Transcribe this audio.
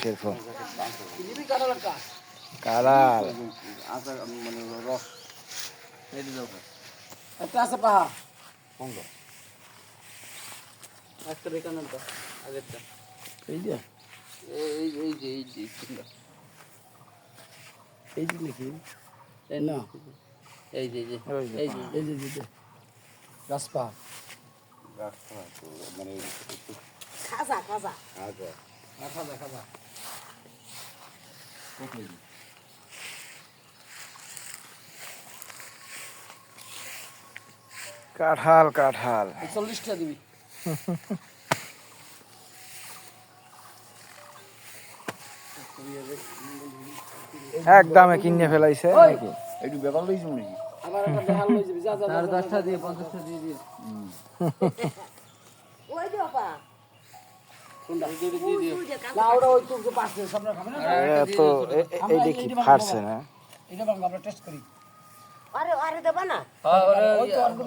কিসের ফল? নিবি কাঁঠালের কাজ কাঁঠাল। আচার মানে রস একটা আছে পাহা কঙ্গ একটা বেকানোটা আগেরটা এই যে এই এই যে নাকি? না এই যে ওই যে এই যে এই যে গাছপা। গাছটা তো মানে খাজা খাজা আচার খাজা খাজা কাঁঠাল কাঁঠাল 40টা দিবি একদমে কিনে ফেলাইছে নাকি? একটু ব্যাপার লইছি নাকি আবার একটা বেহাল লই যাবি যা যা তার 10টা দিয়ে 50টা দিয়ে দিন ওই যে বাবা কোনটা ওই যে না ওটা ওই তো পাশে সবরা খাবে না তো এই দেখি ফাটছে না? এটা বাংলা আমরা টেস্ট করি আরে আরে দেবা না হ্যাঁ ওই তো আর